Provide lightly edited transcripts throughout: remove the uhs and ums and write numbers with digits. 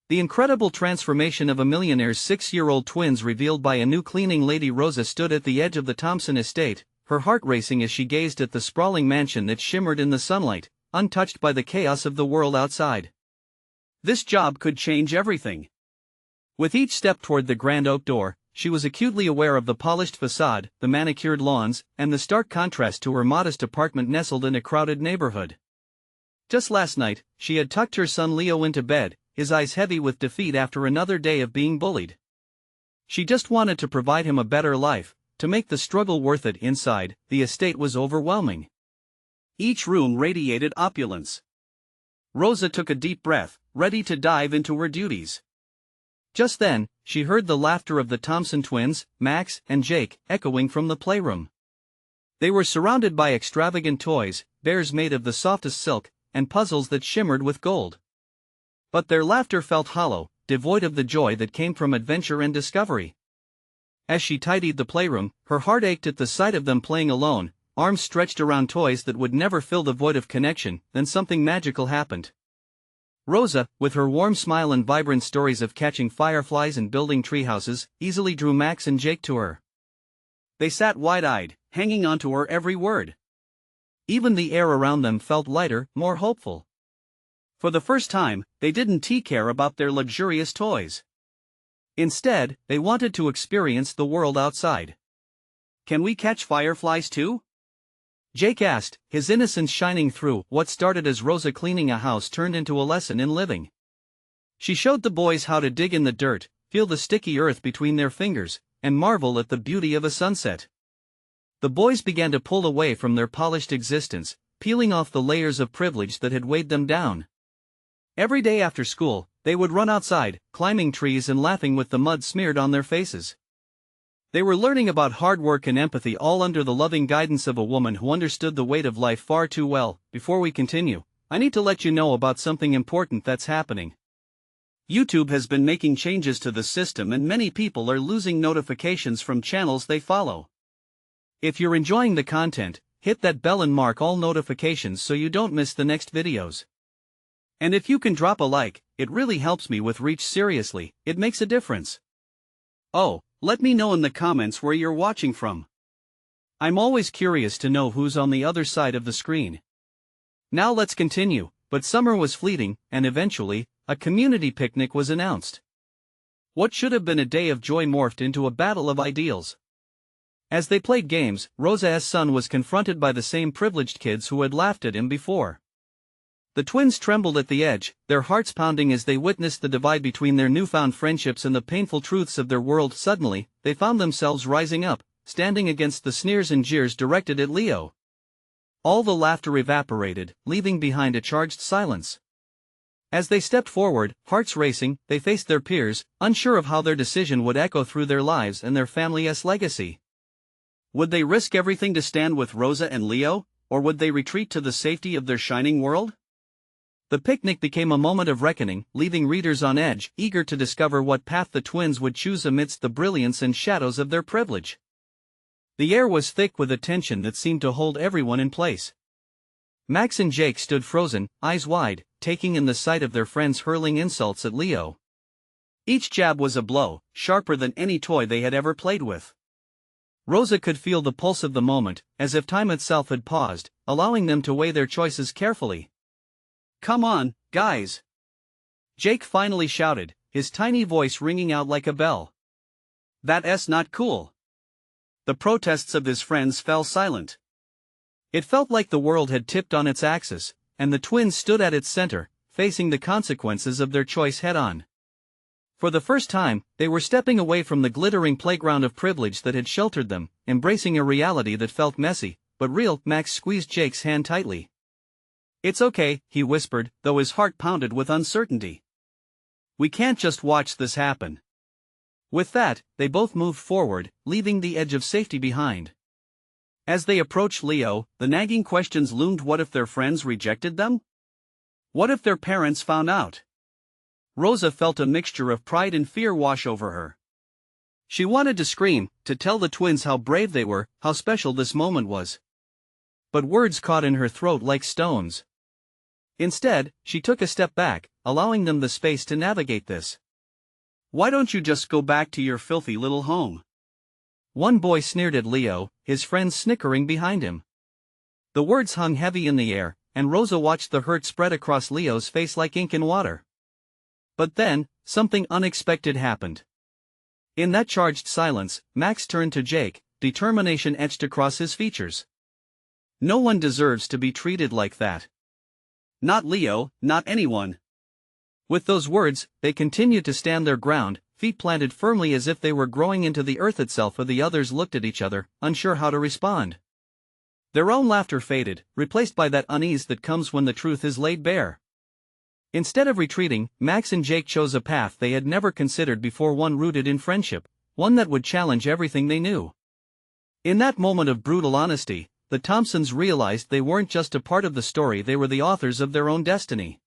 The incredible transformation of a millionaire's 6-year-old twins revealed by a new cleaning lady. Rosa stood at the edge of the Thompson estate, her heart racing as she gazed at the sprawling mansion that shimmered in the sunlight, untouched by the chaos of the world outside. This job could change everything. With each step toward the grand oak door, she was acutely aware of the polished facade, the manicured lawns, and the stark contrast to her modest apartment nestled in a crowded neighborhood. Just last night, she had tucked her son Leo into bed, his eyes heavy with defeat after another day of being bullied. She just wanted to provide him a better life, to make the struggle worth it. Inside, the estate was overwhelming. Each room radiated opulence. Rosa took a deep breath, ready to dive into her duties. Just then, she heard the laughter of the Thompson twins, Max and Jake, echoing from the playroom. They were surrounded by extravagant toys, bears made of the softest silk, and puzzles that shimmered with gold. But their laughter felt hollow, devoid of the joy that came from adventure and discovery. As she tidied the playroom, her heart ached at the sight of them playing alone, arms stretched around toys that would never fill the void of connection. Then something magical happened. Rosa, with her warm smile and vibrant stories of catching fireflies and building treehouses, easily drew Max and Jake to her. They sat wide-eyed, hanging on to her every word. Even the air around them felt lighter, more hopeful. For the first time, they didn't care about their luxurious toys. Instead, they wanted to experience the world outside. "Can we catch fireflies too?" Jake asked, his innocence shining through. What started as Rosa cleaning a house turned into a lesson in living. She showed the boys how to dig in the dirt, feel the sticky earth between their fingers, and marvel at the beauty of a sunset. The boys began to pull away from their polished existence, peeling off the layers of privilege that had weighed them down. Every day after school, they would run outside, climbing trees and laughing with the mud smeared on their faces. They were learning about hard work and empathy, all under the loving guidance of a woman who understood the weight of life far too well. Before we continue, I need to let you know about something important that's happening. YouTube has been making changes to the system and many people are losing notifications from channels they follow. If you're enjoying the content, hit that bell and mark all notifications so you don't miss the next videos. And if you can drop a like, it really helps me with reach. Seriously, it makes a difference. Oh, let me know in the comments where you're watching from. I'm always curious to know who's on the other side of the screen. Now let's continue. But summer was fleeting, and eventually, a community picnic was announced. What should have been a day of joy morphed into a battle of ideals. As they played games, Rosa's son was confronted by the same privileged kids who had laughed at him before. The twins trembled at the edge, their hearts pounding as they witnessed the divide between their newfound friendships and the painful truths of their world. Suddenly, they found themselves rising up, standing against the sneers and jeers directed at Leo. All the laughter evaporated, leaving behind a charged silence. As they stepped forward, hearts racing, they faced their peers, unsure of how their decision would echo through their lives and their family's legacy. Would they risk everything to stand with Rosa and Leo, or would they retreat to the safety of their shining world? The picnic became a moment of reckoning, leaving readers on edge, eager to discover what path the twins would choose amidst the brilliance and shadows of their privilege. The air was thick with a tension that seemed to hold everyone in place. Max and Jake stood frozen, eyes wide, taking in the sight of their friends hurling insults at Leo. Each jab was a blow, sharper than any toy they had ever played with. Rosa could feel the pulse of the moment, as if time itself had paused, allowing them to weigh their choices carefully. "Come on, guys!" Jake finally shouted, his tiny voice ringing out like a bell. "That's not cool." The protests of his friends fell silent. It felt like the world had tipped on its axis, and the twins stood at its center, facing the consequences of their choice head-on. For the first time, they were stepping away from the glittering playground of privilege that had sheltered them, embracing a reality that felt messy, but real. Max squeezed Jake's hand tightly. "It's okay," he whispered, though his heart pounded with uncertainty. "We can't just watch this happen." With that, they both moved forward, leaving the edge of safety behind. As they approached Leo, the nagging questions loomed. What if their friends rejected them? What if their parents found out? Rosa felt a mixture of pride and fear wash over her. She wanted to scream, to tell the twins how brave they were, how special this moment was. But words caught in her throat like stones. Instead, she took a step back, allowing them the space to navigate this. Why don't you just go back to your filthy little home? One boy sneered at Leo, his friends snickering behind him. The words hung heavy in the air, and Rosa watched the hurt spread across Leo's face like ink in water. But then, something unexpected happened. In that charged silence, Max turned to Jake, determination etched across his features. No one deserves to be treated like that. Not Leo, not anyone. With those words, they continued to stand their ground, feet planted firmly as if they were growing into the earth itself, while the others looked at each other, unsure how to respond. Their own laughter faded, replaced by that unease that comes when the truth is laid bare. Instead of retreating, Max and Jake chose a path they had never considered before, one rooted in friendship, one that would challenge everything they knew. In that moment of brutal honesty, the Thompsons realized they weren't just a part of the story, they were the authors of their own destiny.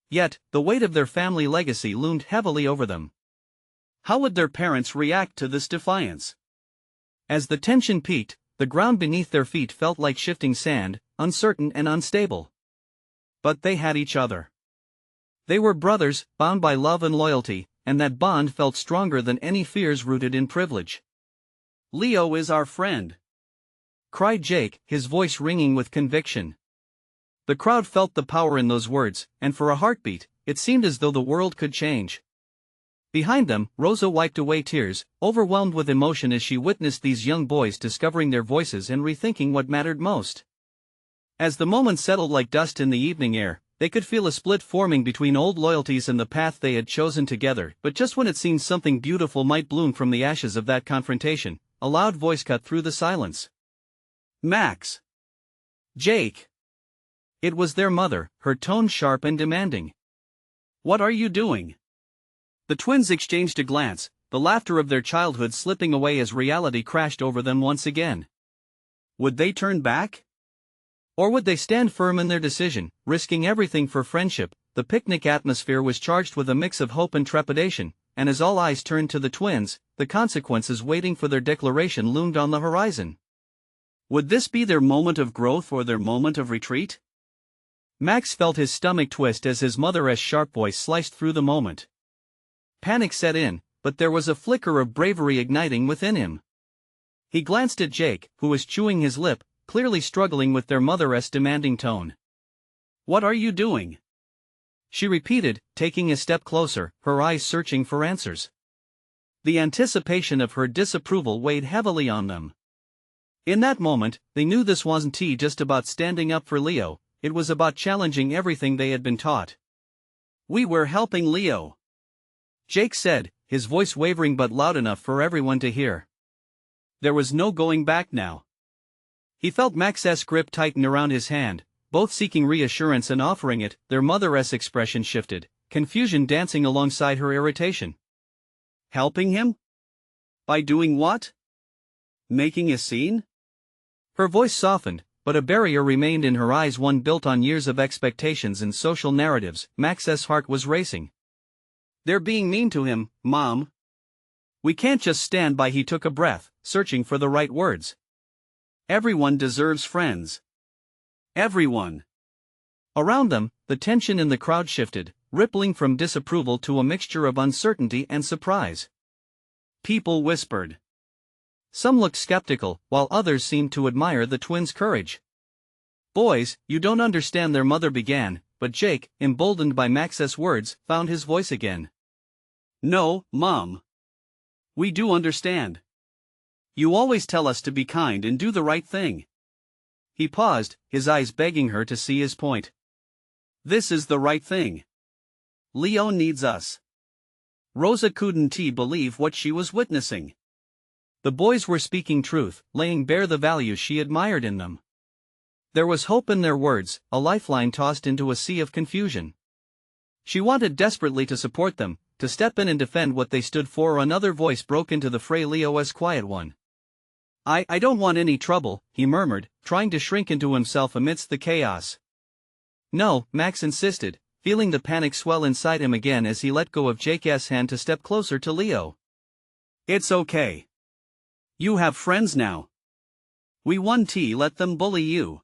Yet, the weight of their family legacy loomed heavily over them. How would their parents react to this defiance? As the tension peaked, the ground beneath their feet felt like shifting sand, uncertain and unstable. But they had each other. They were brothers, bound by love and loyalty, and that bond felt stronger than any fears rooted in privilege. "Leo is our friend," cried Jake, his voice ringing with conviction. The crowd felt the power in those words, and for a heartbeat, it seemed as though the world could change. Behind them, Rosa wiped away tears, overwhelmed with emotion as she witnessed these young boys discovering their voices and rethinking what mattered most. As the moment settled like dust in the evening air, they could feel a split forming between old loyalties and the path they had chosen together. But just when it seemed something beautiful might bloom from the ashes of that confrontation, a loud voice cut through the silence. "Max!" "Jake!" It was their mother, her tone sharp and demanding. "What are you doing?" The twins exchanged a glance, the laughter of their childhood slipping away as reality crashed over them once again. Would they turn back? Or would they stand firm in their decision, risking everything for friendship? The picnic atmosphere was charged with a mix of hope and trepidation, and as all eyes turned to the twins, the consequences waiting for their declaration loomed on the horizon. Would this be their moment of growth or their moment of retreat? Max felt his stomach twist as his mother's sharp voice sliced through the moment. Panic set in, but there was a flicker of bravery igniting within him. He glanced at Jake, who was chewing his lip, clearly struggling with their mother's demanding tone. "What are you doing?" she repeated, taking a step closer, her eyes searching for answers. The anticipation of her disapproval weighed heavily on them. In that moment, they knew this wasn't just about standing up for Leo, it was about challenging everything they had been taught. "We were helping Leo," Jake said, his voice wavering but loud enough for everyone to hear. There was no going back now. He felt Max's grip tighten around his hand, both seeking reassurance and offering it. Their mother's expression shifted, confusion dancing alongside her irritation. Helping him? By doing what? Making a scene? Her voice softened, but a barrier remained in her eyes, one built on years of expectations and social narratives. Max's heart was racing. "They're being mean to him, Mom. We can't just stand by." He took a breath, searching for the right words. "Everyone deserves friends. Everyone." Around them, the tension in the crowd shifted, rippling from disapproval to a mixture of uncertainty and surprise. People whispered. Some looked skeptical, while others seemed to admire the twins' courage. "Boys, you don't understand," their mother began, but Jake, emboldened by Max's words, found his voice again. "No, Mom. We do understand. You always tell us to be kind and do the right thing." He paused, his eyes begging her to see his point. "This is the right thing. Leo needs us." Rosa couldn't believe what she was witnessing. The boys were speaking truth, laying bare the values she admired in them. There was hope in their words, a lifeline tossed into a sea of confusion. She wanted desperately to support them, to step in and defend what they stood for. Another voice broke into the fray, Leo's quiet one. I don't want any trouble," he murmured, trying to shrink into himself amidst the chaos. "No," Max insisted, feeling the panic swell inside him again as he let go of Jake's hand to step closer to Leo. "It's okay. You have friends now. We won't let them bully you."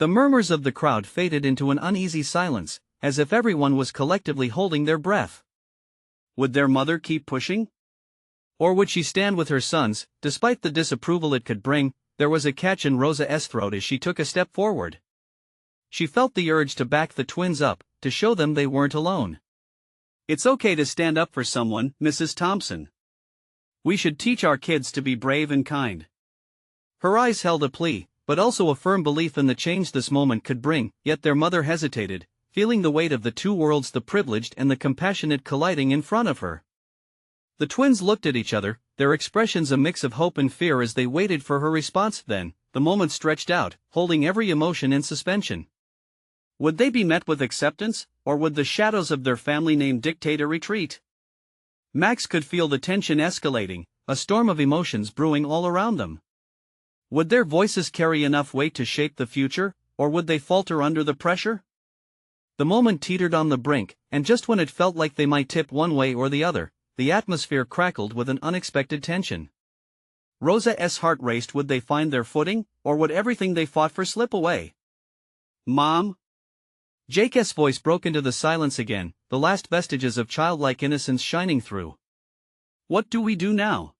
The murmurs of the crowd faded into an uneasy silence, as if everyone was collectively holding their breath. Would their mother keep pushing? Or would she stand with her sons? Despite the disapproval it could bring, there was a catch in Rosa's throat as she took a step forward. She felt the urge to back the twins up, to show them they weren't alone. It's okay to stand up for someone, Mrs. Thompson. We should teach our kids to be brave and kind. Her eyes held a plea, but also a firm belief in the change this moment could bring, yet their mother hesitated, feeling the weight of the two worlds, the privileged and the compassionate, colliding in front of her. The twins looked at each other, their expressions a mix of hope and fear as they waited for her response. Then, the moment stretched out, holding every emotion in suspension. Would they be met with acceptance, or would the shadows of their family name dictate a retreat? Max could feel the tension escalating, a storm of emotions brewing all around them. Would their voices carry enough weight to shape the future, or would they falter under the pressure? The moment teetered on the brink, and just when it felt like they might tip one way or the other, the atmosphere crackled with an unexpected tension. Rosa's heart raced. Would they find their footing, or would everything they fought for slip away? Mom? Jake's voice broke into the silence again, the last vestiges of childlike innocence shining through. What do we do now?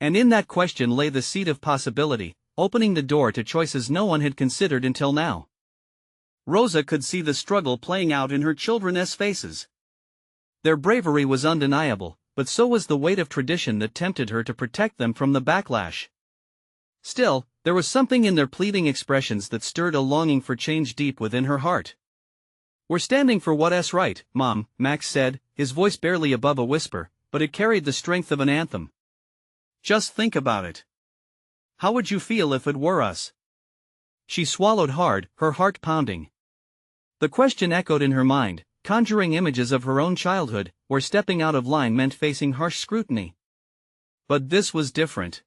And in that question lay the seed of possibility, opening the door to choices no one had considered until now. Rosa could see the struggle playing out in her children's faces. Their bravery was undeniable, but so was the weight of tradition that tempted her to protect them from the backlash. Still, there was something in their pleading expressions that stirred a longing for change deep within her heart. "We're standing for what's right, Mom," Max said, his voice barely above a whisper, but it carried the strength of an anthem. Just think about it. How would you feel if it were us? She swallowed hard, her heart pounding. The question echoed in her mind, conjuring images of her own childhood, where stepping out of line meant facing harsh scrutiny. But this was different.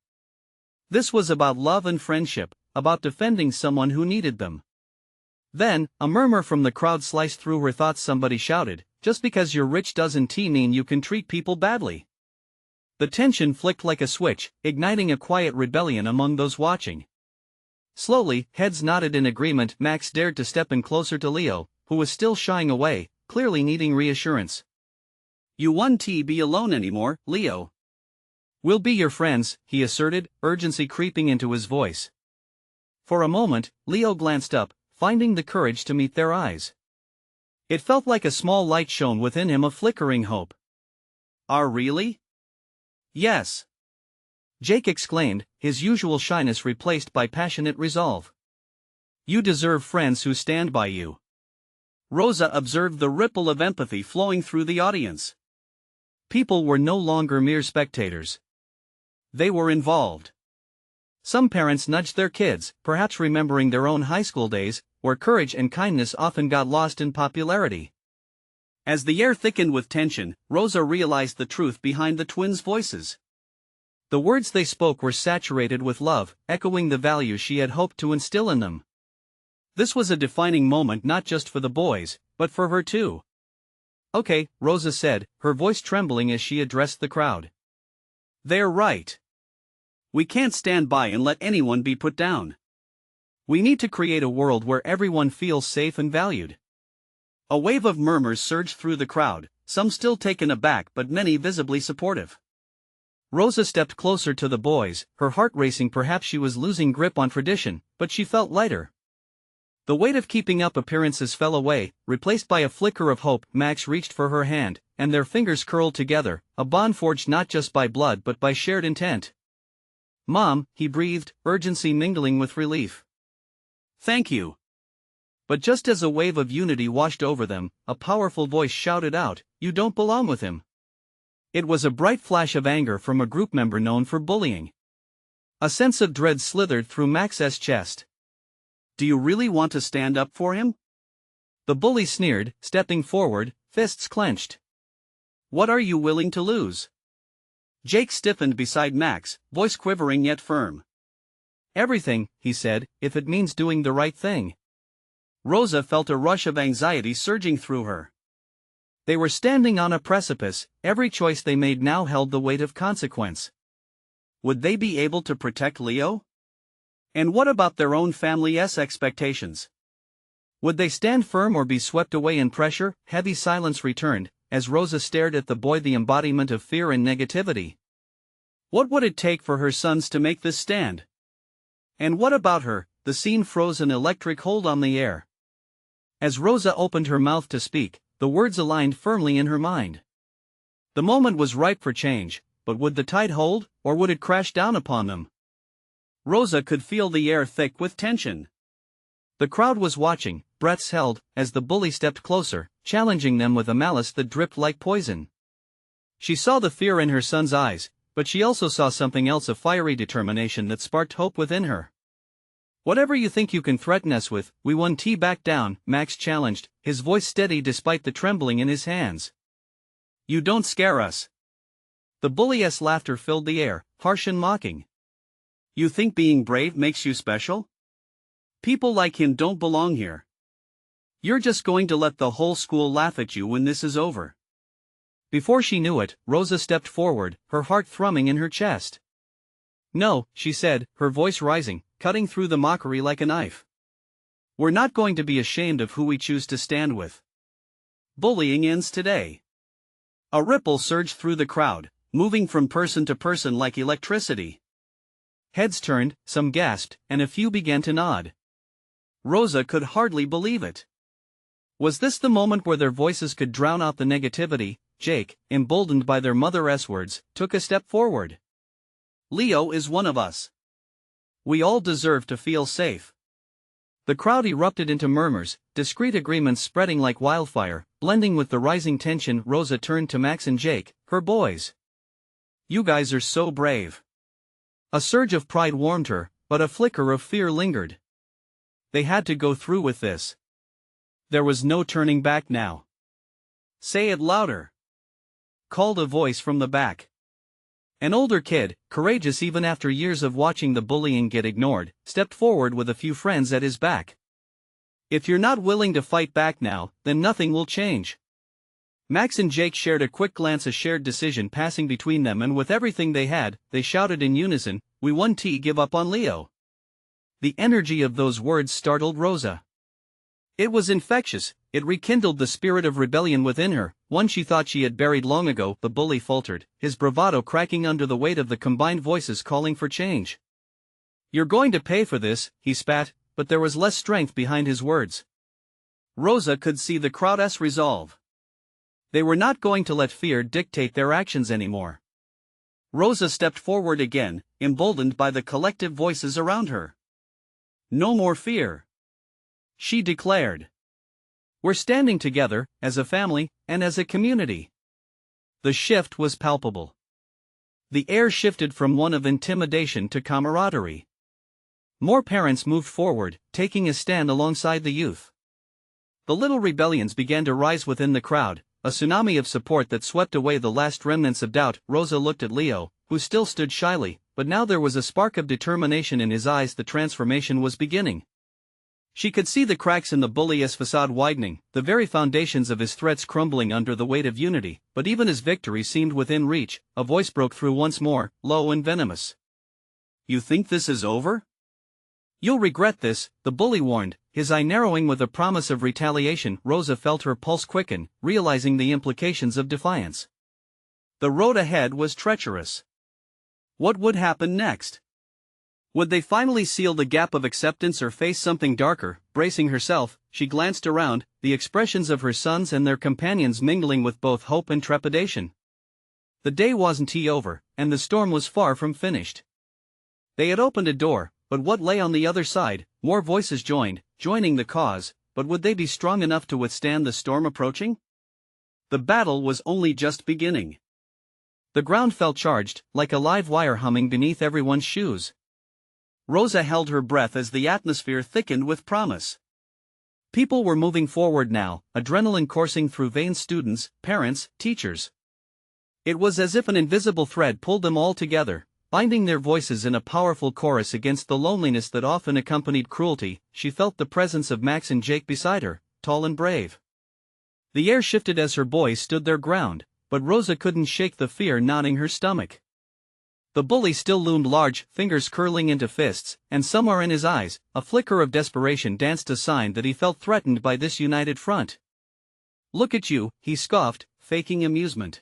This was about love and friendship, about defending someone who needed them. Then, a murmur from the crowd sliced through her thoughts. Somebody shouted, "Just because you're rich doesn't mean you can treat people badly." The tension flicked like a switch, igniting a quiet rebellion among those watching. Slowly, heads nodded in agreement. Max dared to step in closer to Leo, who was still shying away, clearly needing reassurance. "You won't be alone anymore, Leo. We'll be your friends," he asserted, urgency creeping into his voice. For a moment, Leo glanced up, finding the courage to meet their eyes. It felt like a small light shone within him, a flickering hope. Really? Yes. Jake exclaimed, his usual shyness replaced by passionate resolve. "You deserve friends who stand by you." Rosa observed the ripple of empathy flowing through the audience. People were no longer mere spectators. They were involved. Some parents nudged their kids, perhaps remembering their own high school days, where courage and kindness often got lost in popularity. As the air thickened with tension, Rosa realized the truth behind the twins' voices. The words they spoke were saturated with love, echoing the values she had hoped to instill in them. This was a defining moment not just for the boys, but for her too. "Okay," Rosa said, her voice trembling as she addressed the crowd. "They're right. We can't stand by and let anyone be put down. We need to create a world where everyone feels safe and valued." A wave of murmurs surged through the crowd, some still taken aback but many visibly supportive. Rosa stepped closer to the boys, her heart racing. Perhaps she was losing grip on tradition, but she felt lighter. The weight of keeping up appearances fell away, replaced by a flicker of hope. Max reached for her hand, and their fingers curled together, a bond forged not just by blood but by shared intent. "Mom," he breathed, urgency mingling with relief. "Thank you." But just as a wave of unity washed over them, a powerful voice shouted out, "You don't belong with him." It was a bright flash of anger from a group member known for bullying. A sense of dread slithered through Max's chest. "Do you really want to stand up for him?" The bully sneered, stepping forward, fists clenched. "What are you willing to lose?" Jake stiffened beside Max, voice quivering yet firm. "Everything," he said, "if it means doing the right thing." Rosa felt a rush of anxiety surging through her. They were standing on a precipice, every choice they made now held the weight of consequence. Would they be able to protect Leo? And what about their own family's expectations? Would they stand firm or be swept away in pressure? Heavy silence returned, as Rosa stared at the boy, the embodiment of fear and negativity. What would it take for her sons to make this stand? And what about her? The scene froze, an electric hold on the air. As Rosa opened her mouth to speak, the words aligned firmly in her mind. The moment was ripe for change, but would the tide hold, or would it crash down upon them? Rosa could feel the air thick with tension. The crowd was watching, breaths held, as the bully stepped closer, challenging them with a malice that dripped like poison. She saw the fear in her son's eyes, but she also saw something else, a fiery determination that sparked hope within her. "Whatever you think you can threaten us with, we won't back down," Max challenged, his voice steady despite the trembling in his hands. "You don't scare us." The bully's laughter filled the air, harsh and mocking. "You think being brave makes you special? People like him don't belong here. You're just going to let the whole school laugh at you when this is over." Before she knew it, Rosa stepped forward, her heart thrumming in her chest. "No," she said, her voice rising, cutting through the mockery like a knife. "We're not going to be ashamed of who we choose to stand with. Bullying ends today." A ripple surged through the crowd, moving from person to person like electricity. Heads turned, some gasped, and a few began to nod. Rosa could hardly believe it. Was this the moment where their voices could drown out the negativity? Jake, emboldened by their mother's words, took a step forward. "Leo is one of us. We all deserve to feel safe." The crowd erupted into murmurs, discreet agreements spreading like wildfire, blending with the rising tension. Rosa turned to Max and Jake, her boys. "You guys are so brave." A surge of pride warmed her, but a flicker of fear lingered. They had to go through with this. There was no turning back now. "Say it louder," called a voice from the back. An older kid, courageous even after years of watching the bullying get ignored, stepped forward with a few friends at his back. "If you're not willing to fight back now, then nothing will change." Max and Jake shared a quick glance, a shared decision passing between them, and with everything they had, they shouted in unison, "We won't give up on Leo." The energy of those words startled Rosa. It was infectious, it rekindled the spirit of rebellion within her, one she thought she had buried long ago. The bully faltered, his bravado cracking under the weight of the combined voices calling for change. "You're going to pay for this," he spat, but there was less strength behind his words. Rosa could see the crowd's resolve. They were not going to let fear dictate their actions anymore. Rosa stepped forward again, emboldened by the collective voices around her. "No more fear," she declared. "We're standing together, as a family, and as a community." The shift was palpable. The air shifted from one of intimidation to camaraderie. More parents moved forward, taking a stand alongside the youth. The little rebellions began to rise within the crowd, a tsunami of support that swept away the last remnants of doubt. Rosa looked at Leo, who still stood shyly, but now there was a spark of determination in his eyes. The transformation was beginning. She could see the cracks in the bully's facade widening, the very foundations of his threats crumbling under the weight of unity. But even as victory seemed within reach, a voice broke through once more, low and venomous. "You think this is over? You'll regret this," the bully warned, his eye narrowing with a promise of retaliation. Rosa felt her pulse quicken, realizing the implications of defiance. The road ahead was treacherous. What would happen next? Would they finally seal the gap of acceptance or face something darker? Bracing herself, she glanced around, the expressions of her sons and their companions mingling with both hope and trepidation. The day wasn't over, and the storm was far from finished. They had opened a door, but what lay on the other side? More voices joining the cause, but would they be strong enough to withstand the storm approaching? The battle was only just beginning. The ground felt charged, like a live wire humming beneath everyone's shoes. Rosa held her breath as the atmosphere thickened with promise. People were moving forward now, adrenaline coursing through veins. Students, parents, teachers. It was as if an invisible thread pulled them all together, binding their voices in a powerful chorus against the loneliness that often accompanied cruelty. She felt the presence of Max and Jake beside her, tall and brave. The air shifted as her boys stood their ground, but Rosa couldn't shake the fear gnawing her stomach. The bully still loomed large, fingers curling into fists, and somewhere in his eyes, a flicker of desperation danced, a sign that he felt threatened by this united front. "Look at you," he scoffed, faking amusement.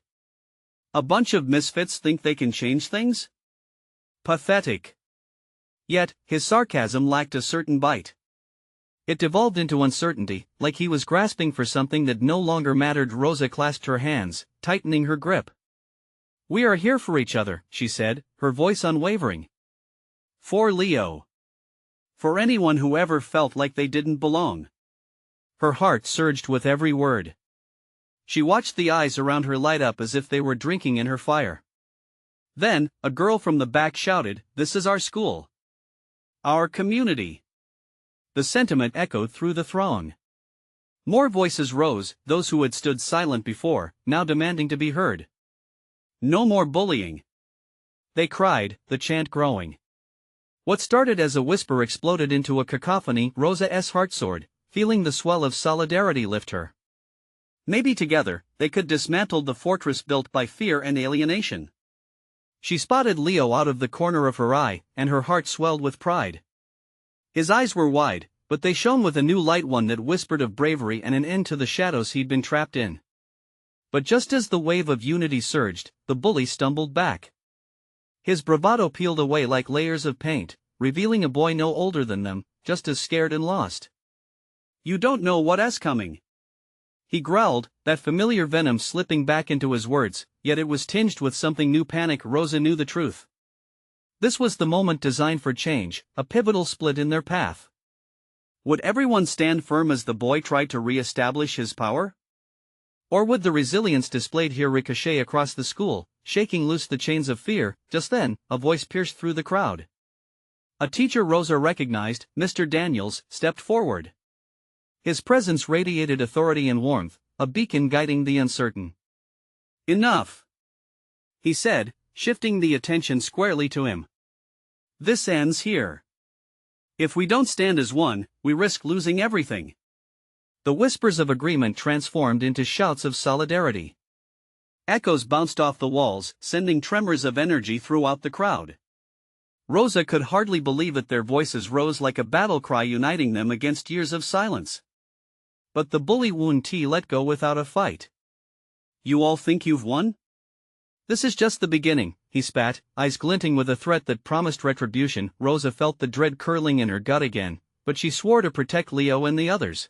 "A bunch of misfits think they can change things? Pathetic." Yet, his sarcasm lacked a certain bite. It devolved into uncertainty, like he was grasping for something that no longer mattered. Rosa clasped her hands, tightening her grip. "We are here for each other," she said, her voice unwavering. "For Leo. For anyone who ever felt like they didn't belong." Her heart surged with every word. She watched the eyes around her light up as if they were drinking in her fire. Then, a girl from the back shouted, "This is our school. Our community." The sentiment echoed through the throng. More voices rose, those who had stood silent before, now demanding to be heard. "No more bullying," they cried, the chant growing. What started as a whisper exploded into a cacophony. Rosa's heart soared, feeling the swell of solidarity lift her. Maybe together, they could dismantle the fortress built by fear and alienation. She spotted Leo out of the corner of her eye, and her heart swelled with pride. His eyes were wide, but they shone with a new light, one that whispered of bravery and an end to the shadows he'd been trapped in. But just as the wave of unity surged, the bully stumbled back. His bravado peeled away like layers of paint, revealing a boy no older than them, just as scared and lost. "You don't know what's coming," he growled, that familiar venom slipping back into his words, yet it was tinged with something new. Panic. Rosa knew the truth. This was the moment designed for change, a pivotal split in their path. Would everyone stand firm as the boy tried to re-establish his power? Or would the resilience displayed here ricochet across the school, shaking loose the chains of fear? Just then, a voice pierced through the crowd. A teacher Rosa recognized, Mr. Daniels, stepped forward. His presence radiated authority and warmth, a beacon guiding the uncertain. "Enough," he said, shifting the attention squarely to him. "This ends here. If we don't stand as one, we risk losing everything." The whispers of agreement transformed into shouts of solidarity. Echoes bounced off the walls, sending tremors of energy throughout the crowd. Rosa could hardly believe it. Their voices rose like a battle cry, uniting them against years of silence. But the bully wouldn't let go without a fight. "You all think you've won? This is just the beginning," he spat, eyes glinting with a threat that promised retribution. Rosa felt the dread curling in her gut again, but she swore to protect Leo and the others.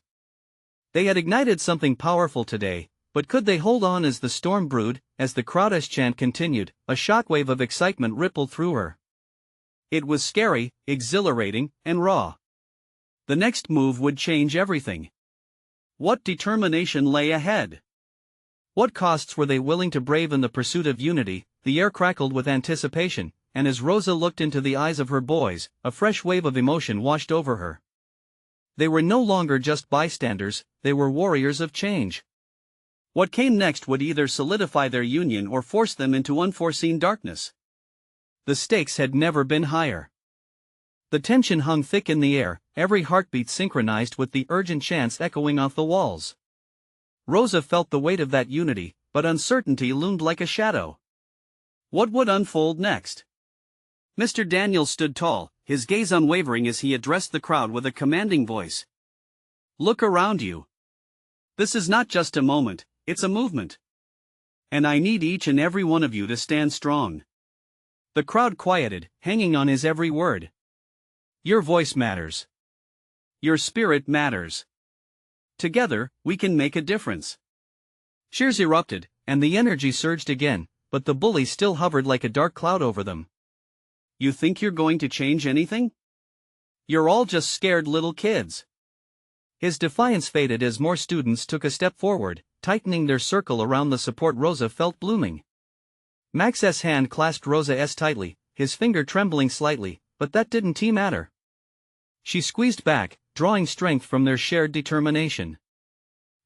They had ignited something powerful today, but could they hold on as the storm brewed? As the crowd's chant continued, a shockwave of excitement rippled through her. It was scary, exhilarating, and raw. The next move would change everything. What determination lay ahead? What costs were they willing to brave in the pursuit of unity? The air crackled with anticipation, and as Rosa looked into the eyes of her boys, a fresh wave of emotion washed over her. They were no longer just bystanders, they were warriors of change. What came next would either solidify their union or force them into unforeseen darkness. The stakes had never been higher. The tension hung thick in the air, every heartbeat synchronized with the urgent chants echoing off the walls. Rosa felt the weight of that unity, but uncertainty loomed like a shadow. What would unfold next? Mr. Daniels stood tall, his gaze unwavering as he addressed the crowd with a commanding voice. "Look around you. This is not just a moment, it's a movement. And I need each and every one of you to stand strong." The crowd quieted, hanging on his every word. "Your voice matters. Your spirit matters. Together, we can make a difference." Cheers erupted, and the energy surged again, but the bully still hovered like a dark cloud over them. "You think you're going to change anything? You're all just scared little kids." His defiance faded as more students took a step forward, tightening their circle around the support Rosa felt blooming. Max's hand clasped Rosa's tightly, his finger trembling slightly, but that didn't matter. She squeezed back, drawing strength from their shared determination.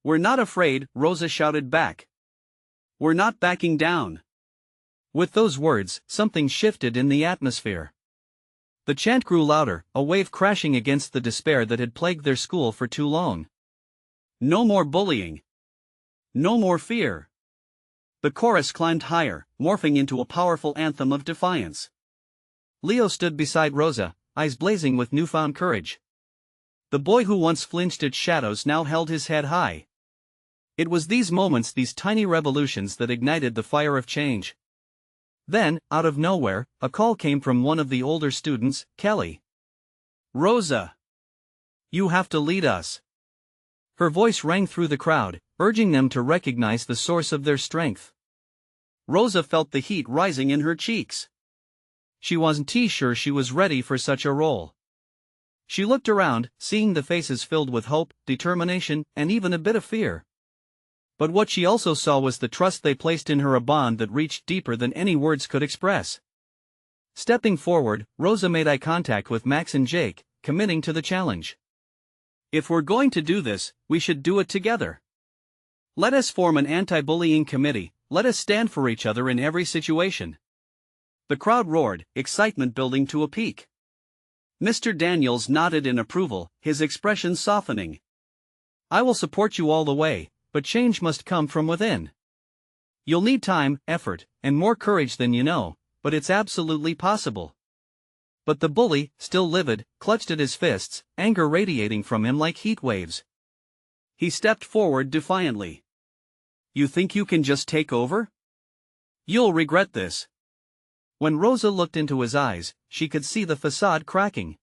"We're not afraid," Rosa shouted back. "We're not backing down." With those words, something shifted in the atmosphere. The chant grew louder, a wave crashing against the despair that had plagued their school for too long. No more bullying. No more fear. The chorus climbed higher, morphing into a powerful anthem of defiance. Leo stood beside Rosa, eyes blazing with newfound courage. The boy who once flinched at shadows now held his head high. It was these moments, these tiny revolutions, that ignited the fire of change. Then, out of nowhere, a call came from one of the older students, Kelly. "Rosa! You have to lead us." Her voice rang through the crowd, urging them to recognize the source of their strength. Rosa felt the heat rising in her cheeks. She wasn't sure she was ready for such a role. She looked around, seeing the faces filled with hope, determination, and even a bit of fear. But what she also saw was the trust they placed in her, a bond that reached deeper than any words could express. Stepping forward, Rosa made eye contact with Max and Jake, committing to the challenge. "If we're going to do this, we should do it together. Let us form an anti-bullying committee, let us stand for each other in every situation." The crowd roared, excitement building to a peak. Mr. Daniels nodded in approval, his expression softening. "I will support you all the way, but change must come from within. You'll need time, effort, and more courage than you know, but it's absolutely possible." But the bully, still livid, clutched at his fists, anger radiating from him like heat waves. He stepped forward defiantly. "You think you can just take over? You'll regret this." When Rosa looked into his eyes, she could see the facade cracking.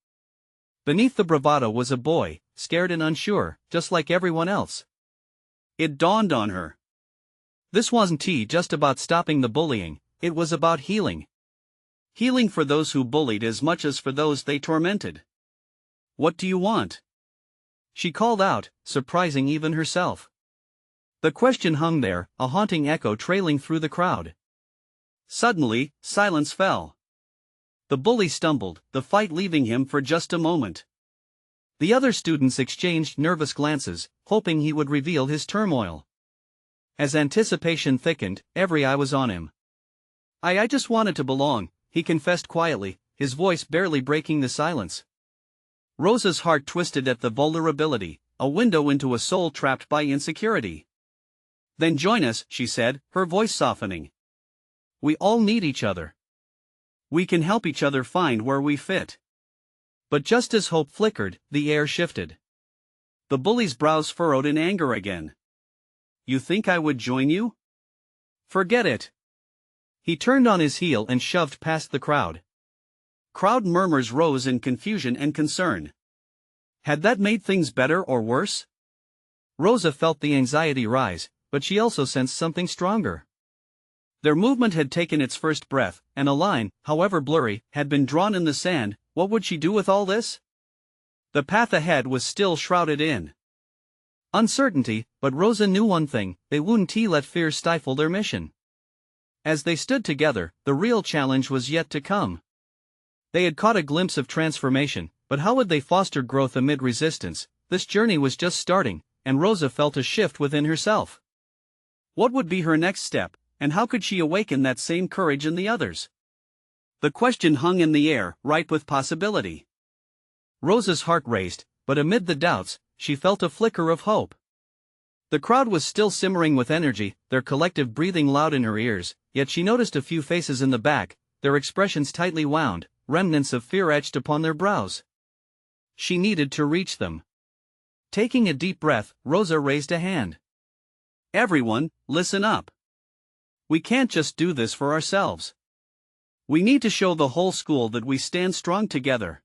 Beneath the bravado was a boy, scared and unsure, just like everyone else. It dawned on her. This wasn't just about stopping the bullying, it was about healing. Healing for those who bullied as much as for those they tormented. "What do you want?" she called out, surprising even herself. The question hung there, a haunting echo trailing through the crowd. Suddenly, silence fell. The bully stumbled, the fight leaving him for just a moment. The other students exchanged nervous glances, hoping he would reveal his turmoil. As anticipation thickened, every eye was on him. I just wanted to belong," he confessed quietly, his voice barely breaking the silence. Rosa's heart twisted at the vulnerability, a window into a soul trapped by insecurity. "Then join us," she said, her voice softening. "We all need each other. We can help each other find where we fit." But just as hope flickered, the air shifted. The bully's brows furrowed in anger again. "You think I would join you? Forget it." He turned on his heel and shoved past the crowd. Crowd murmurs rose in confusion and concern. Had that made things better or worse? Rosa felt the anxiety rise, but she also sensed something stronger. Their movement had taken its first breath, and a line, however blurry, had been drawn in the sand. What would she do with all this? The path ahead was still shrouded in uncertainty, but Rosa knew one thing: they wouldn't let fear stifle their mission. As they stood together, the real challenge was yet to come. They had caught a glimpse of transformation, but how would they foster growth amid resistance? This journey was just starting, and Rosa felt a shift within herself. What would be her next step, and how could she awaken that same courage in the others? The question hung in the air, ripe with possibility. Rosa's heart raced, but amid the doubts, she felt a flicker of hope. The crowd was still simmering with energy, their collective breathing loud in her ears, yet she noticed a few faces in the back, their expressions tightly wound, remnants of fear etched upon their brows. She needed to reach them. Taking a deep breath, Rosa raised a hand. "Everyone, listen up. We can't just do this for ourselves. We need to show the whole school that we stand strong together.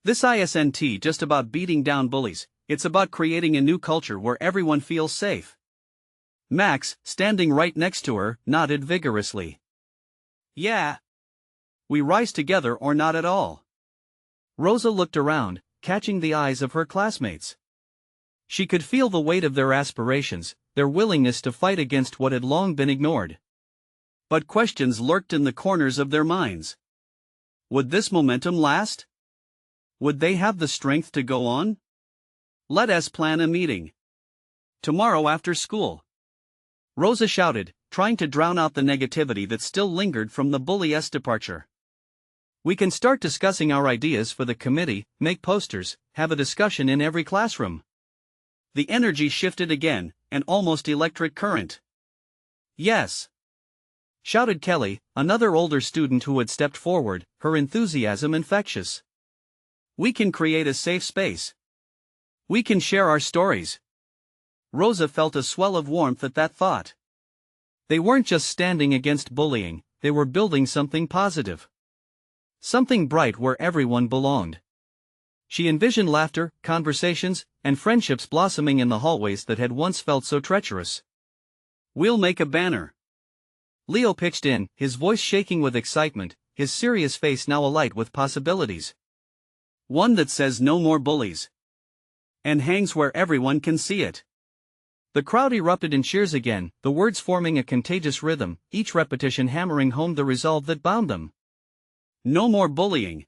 This isn't just about beating down bullies, it's about creating a new culture where everyone feels safe." Max, standing right next to her, nodded vigorously. "Yeah. We rise together or not at all." Rosa looked around, catching the eyes of her classmates. She could feel the weight of their aspirations, their willingness to fight against what had long been ignored. But questions lurked in the corners of their minds. Would this momentum last? Would they have the strength to go on? "Let us plan a meeting. Tomorrow after school," Rosa shouted, trying to drown out the negativity that still lingered from the bully's departure. "We can start discussing our ideas for the committee, make posters, have a discussion in every classroom." The energy shifted again, an almost electric current. Yes! Shouted Kelly, another older student who had stepped forward, her enthusiasm infectious. We can create a safe space. We can share our stories. Rosa felt a swell of warmth at that thought. They weren't just standing against bullying, they were building something positive. Something bright where everyone belonged. She envisioned laughter, conversations, and friendships blossoming in the hallways that had once felt so treacherous. We'll make a banner. Leo pitched in, his voice shaking with excitement, his serious face now alight with possibilities. One that says no more bullies. And hangs where everyone can see it. The crowd erupted in cheers again, the words forming a contagious rhythm, each repetition hammering home the resolve that bound them. No more bullying.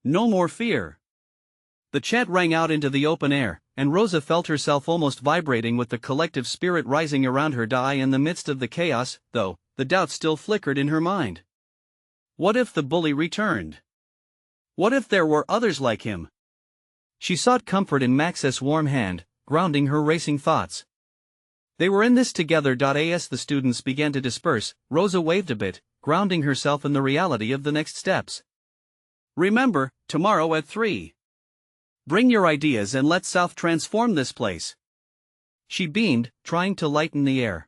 No more fear. The chant rang out into the open air, and Rosa felt herself almost vibrating with the collective spirit rising around her. In the midst of the chaos, though, the doubt still flickered in her mind. What if the bully returned? What if there were others like him? She sought comfort in Max's warm hand, grounding her racing thoughts. They were in this together. As the students began to disperse, Rosa waved a bit, grounding herself in the reality of the next steps. Remember, tomorrow at 3. Bring your ideas and let's South transform this place. She beamed, trying to lighten the air.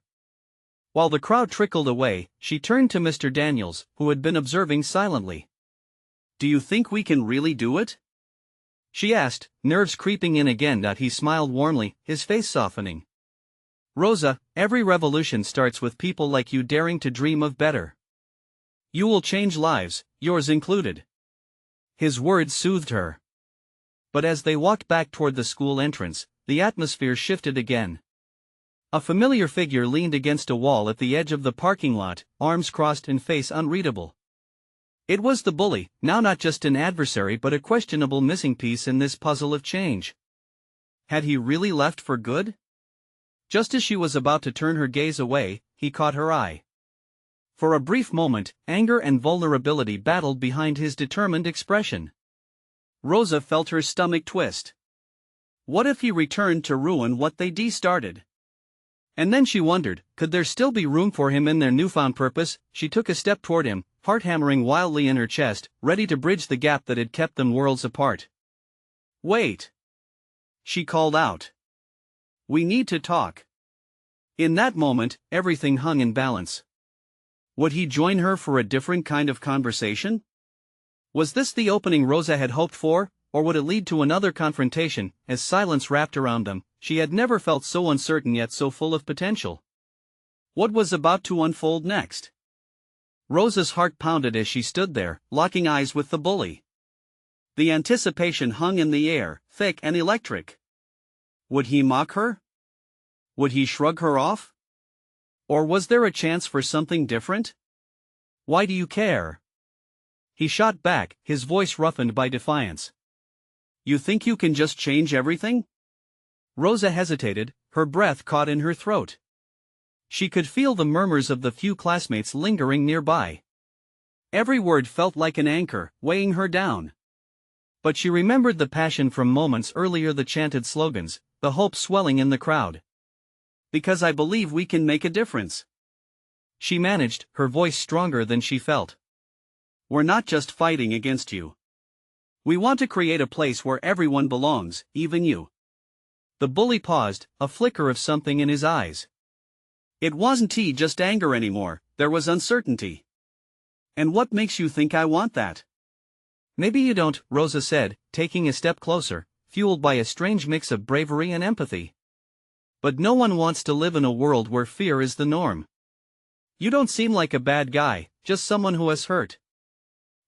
While the crowd trickled away, she turned to Mr. Daniels, who had been observing silently. Do you think we can really do it? She asked, nerves creeping in again. He smiled warmly, his face softening. Rosa, every revolution starts with people like you daring to dream of better. You will change lives, yours included. His words soothed her. But as they walked back toward the school entrance, the atmosphere shifted again. A familiar figure leaned against a wall at the edge of the parking lot, arms crossed and face unreadable. It was the bully, now not just an adversary but a questionable missing piece in this puzzle of change. Had he really left for good? Just as she was about to turn her gaze away, he caught her eye. For a brief moment, anger and vulnerability battled behind his determined expression. Rosa felt her stomach twist. What if he returned to ruin what they started? And then she wondered, could there still be room for him in their newfound purpose? She took a step toward him, heart hammering wildly in her chest, ready to bridge the gap that had kept them worlds apart. Wait! She called out. We need to talk. In that moment, everything hung in balance. Would he join her for a different kind of conversation? Was this the opening Rosa had hoped for, or would it lead to another confrontation? As silence wrapped around them, she had never felt so uncertain yet so full of potential. What was about to unfold next? Rosa's heart pounded as she stood there, locking eyes with the bully. The anticipation hung in the air, thick and electric. Would he mock her? Would he shrug her off? Or was there a chance for something different? Why do you care? He shot back, his voice roughened by defiance. You think you can just change everything? Rosa hesitated, her breath caught in her throat. She could feel the murmurs of the few classmates lingering nearby. Every word felt like an anchor, weighing her down. But she remembered the passion from moments earlier, the chanted slogans, the hope swelling in the crowd. Because I believe we can make a difference. She managed, her voice stronger than she felt. We're not just fighting against you. We want to create a place where everyone belongs, even you. The bully paused, a flicker of something in his eyes. It wasn't just anger anymore, there was uncertainty. And what makes you think I want that? Maybe you don't, Rosa said, taking a step closer, fueled by a strange mix of bravery and empathy. But no one wants to live in a world where fear is the norm. You don't seem like a bad guy, just someone who has hurt.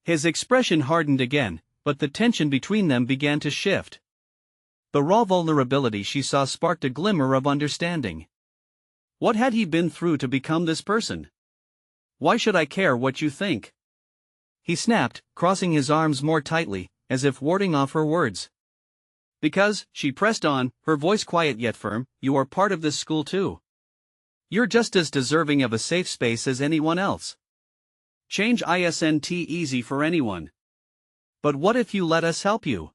His expression hardened again, but the tension between them began to shift. The raw vulnerability she saw sparked a glimmer of understanding. What had he been through to become this person? Why should I care what you think? He snapped, crossing his arms more tightly, as if warding off her words. Because, she pressed on, her voice quiet yet firm, you are part of this school too. You're just as deserving of a safe space as anyone else. Change isn't easy for anyone. But what if you let us help you?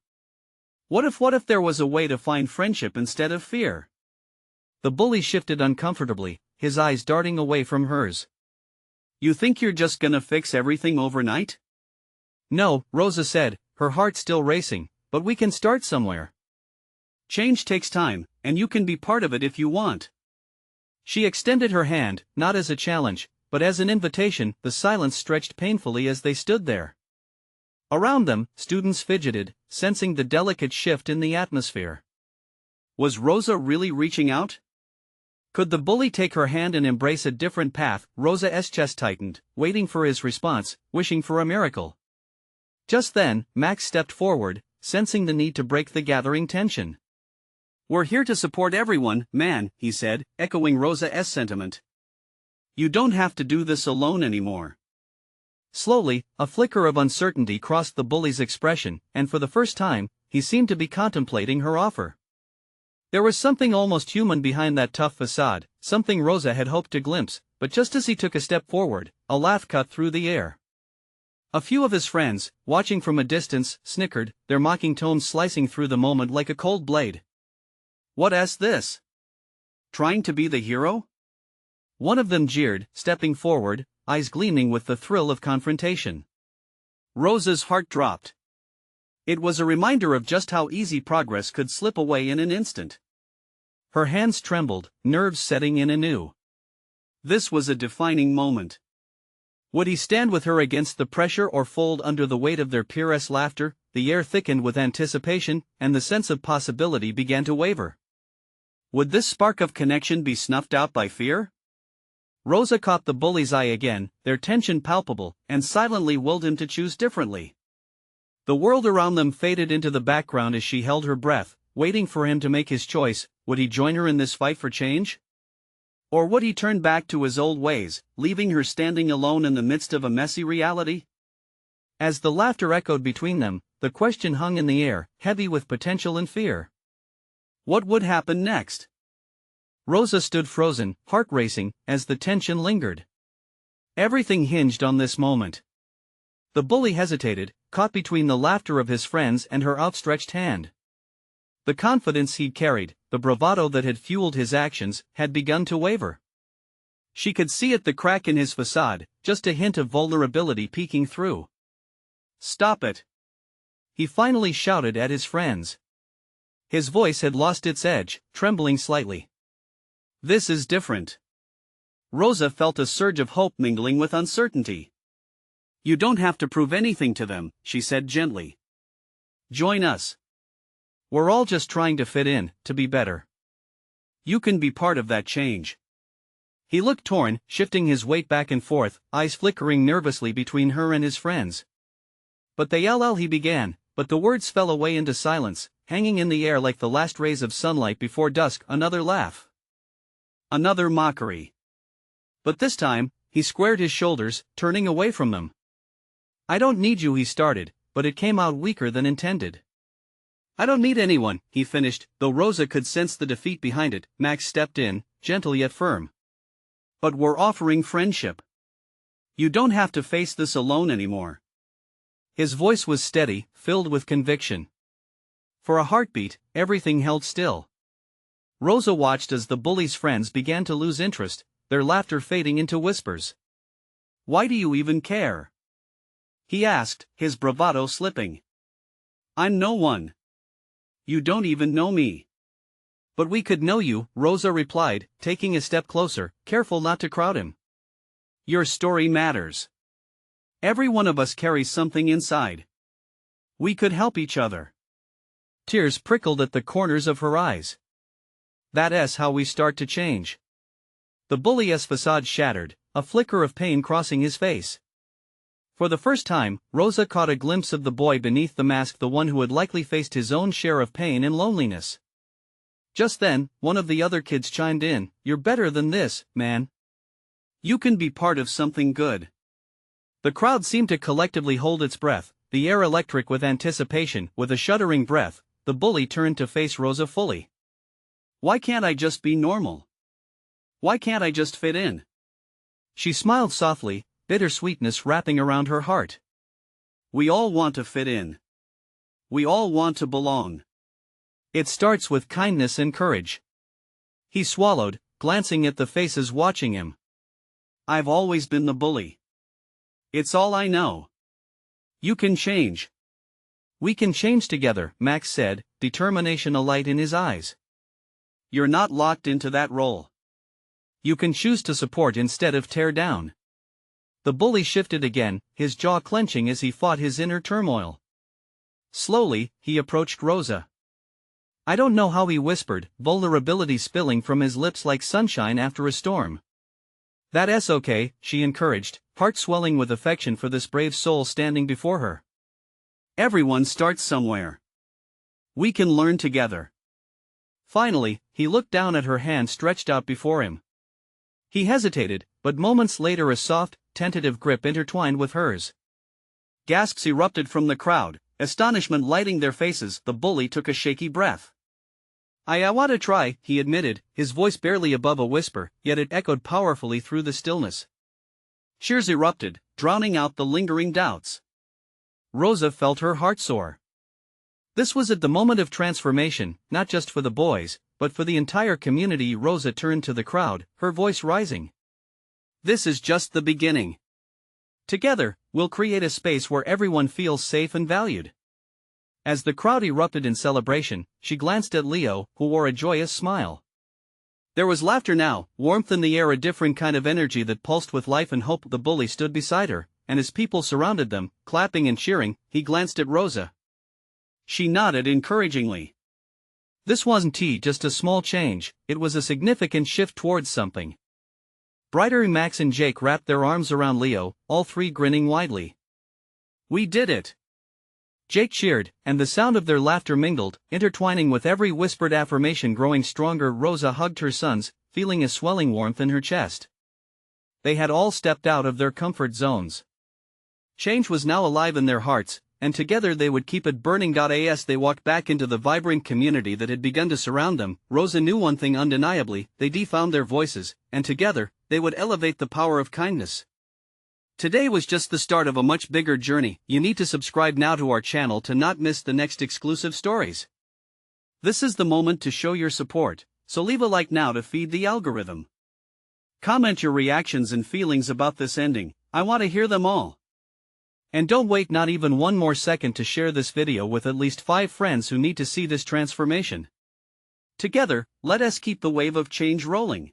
What if there was a way to find friendship instead of fear? The bully shifted uncomfortably, his eyes darting away from hers. You think you're just gonna fix everything overnight? No, Rosa said, her heart still racing, but we can start somewhere. Change takes time, and you can be part of it if you want. She extended her hand, not as a challenge, but as an invitation. The silence stretched painfully as they stood there. Around them, students fidgeted, sensing the delicate shift in the atmosphere. Was Rosa really reaching out? Could the bully take her hand and embrace a different path? Rosa's chest tightened, waiting for his response, wishing for a miracle. Just then, Max stepped forward, sensing the need to break the gathering tension. We're here to support everyone, man, he said, echoing Rosa's sentiment. You don't have to do this alone anymore. Slowly, a flicker of uncertainty crossed the bully's expression, and for the first time, he seemed to be contemplating her offer. There was something almost human behind that tough facade, something Rosa had hoped to glimpse, but just as he took a step forward, a laugh cut through the air. A few of his friends, watching from a distance, snickered, their mocking tones slicing through the moment like a cold blade. What's this? Trying to be the hero? One of them jeered, stepping forward, eyes gleaming with the thrill of confrontation. Rosa's heart dropped. It was a reminder of just how easy progress could slip away in an instant. Her hands trembled, nerves setting in anew. This was a defining moment. Would he stand with her against the pressure or fold under the weight of their peeress' laughter? The air thickened with anticipation, and the sense of possibility began to waver. Would this spark of connection be snuffed out by fear? Rosa caught the bully's eye again, their tension palpable, and silently willed him to choose differently. The world around them faded into the background as she held her breath, waiting for him to make his choice. Would he join her in this fight for change? Or would he turn back to his old ways, leaving her standing alone in the midst of a messy reality? As the laughter echoed between them, the question hung in the air, heavy with potential and fear. What would happen next? Rosa stood frozen, heart racing, as the tension lingered. Everything hinged on this moment. The bully hesitated, caught between the laughter of his friends and her outstretched hand. The confidence he'd carried, the bravado that had fueled his actions, had begun to waver. She could see at the crack in his facade, just a hint of vulnerability peeking through. Stop it! He finally shouted at his friends. His voice had lost its edge, trembling slightly. This is different. Rosa felt a surge of hope mingling with uncertainty. You don't have to prove anything to them, she said gently. Join us. We're all just trying to fit in, to be better. You can be part of that change. He looked torn, shifting his weight back and forth, eyes flickering nervously between her and his friends. But he began, but the words fell away into silence, hanging in the air like the last rays of sunlight before dusk. Another laugh. Another mockery. But this time, he squared his shoulders, turning away from them. I don't need you, he started, but it came out weaker than intended. I don't need anyone, he finished, though Rosa could sense the defeat behind it. Max stepped in, gentle yet firm. But we're offering friendship. You don't have to face this alone anymore. His voice was steady, filled with conviction. For a heartbeat, everything held still. Rosa watched as the bully's friends began to lose interest, their laughter fading into whispers. Why do you even care? He asked, his bravado slipping. I'm no one. You don't even know me. But we could know you, Rosa replied, taking a step closer, careful not to crowd him. Your story matters. Every one of us carries something inside. We could help each other. Tears prickled at the corners of her eyes. That's how we start to change. The bully's facade shattered, a flicker of pain crossing his face. For the first time, Rosa caught a glimpse of the boy beneath the mask, the one who had likely faced his own share of pain and loneliness. Just then, one of the other kids chimed in, You're better than this, man. You can be part of something good. The crowd seemed to collectively hold its breath, the air electric with anticipation. With a shuddering breath, the bully turned to face Rosa fully. Why can't I just be normal? Why can't I just fit in? She smiled softly, bittersweetness wrapping around her heart. We all want to fit in. We all want to belong. It starts with kindness and courage. He swallowed, glancing at the faces watching him. I've always been the bully. It's all I know. You can change. We can change together, Max said, determination alight in his eyes. You're not locked into that role. You can choose to support instead of tear down. The bully shifted again, his jaw clenching as he fought his inner turmoil. Slowly, he approached Rosa. I don't know how, he whispered, vulnerability spilling from his lips like sunshine after a storm. That's okay, she encouraged, heart swelling with affection for this brave soul standing before her. Everyone starts somewhere. We can learn together. Finally, he looked down at her hand stretched out before him. He hesitated, but moments later a soft, tentative grip intertwined with hers. Gasps erupted from the crowd, astonishment lighting their faces. The bully took a shaky breath. I want to try, he admitted, his voice barely above a whisper, yet it echoed powerfully through the stillness. Cheers erupted, drowning out the lingering doubts. Rosa felt her heart soar. This was at the moment of transformation, not just for the boys, but for the entire community. Rosa turned to the crowd, her voice rising. This is just the beginning. Together, we'll create a space where everyone feels safe and valued. As the crowd erupted in celebration, she glanced at Leo, who wore a joyous smile. There was laughter now, warmth in the air, a different kind of energy that pulsed with life and hope. The bully stood beside her, and as people surrounded them, clapping and cheering, he glanced at Rosa. She nodded encouragingly. This wasn't just a small change, it was a significant shift towards something brighter. Max and Jake wrapped their arms around Leo, all three grinning widely. We did it! Jake cheered, and the sound of their laughter mingled, intertwining with every whispered affirmation growing stronger. Rosa hugged her sons, feeling a swelling warmth in her chest. They had all stepped out of their comfort zones. Change was now alive in their hearts, and together they would keep it burning. As they walked back into the vibrant community that had begun to surround them, Rosa knew one thing undeniably: they found their voices, and together, they would elevate the power of kindness. Today was just the start of a much bigger journey. You need to subscribe now to our channel to not miss the next exclusive stories. This is the moment to show your support, so leave a like now to feed the algorithm. Comment your reactions and feelings about this ending, I want to hear them all. And don't wait not even one more second to share this video with at least 5 friends who need to see this transformation. Together, let us keep the wave of change rolling.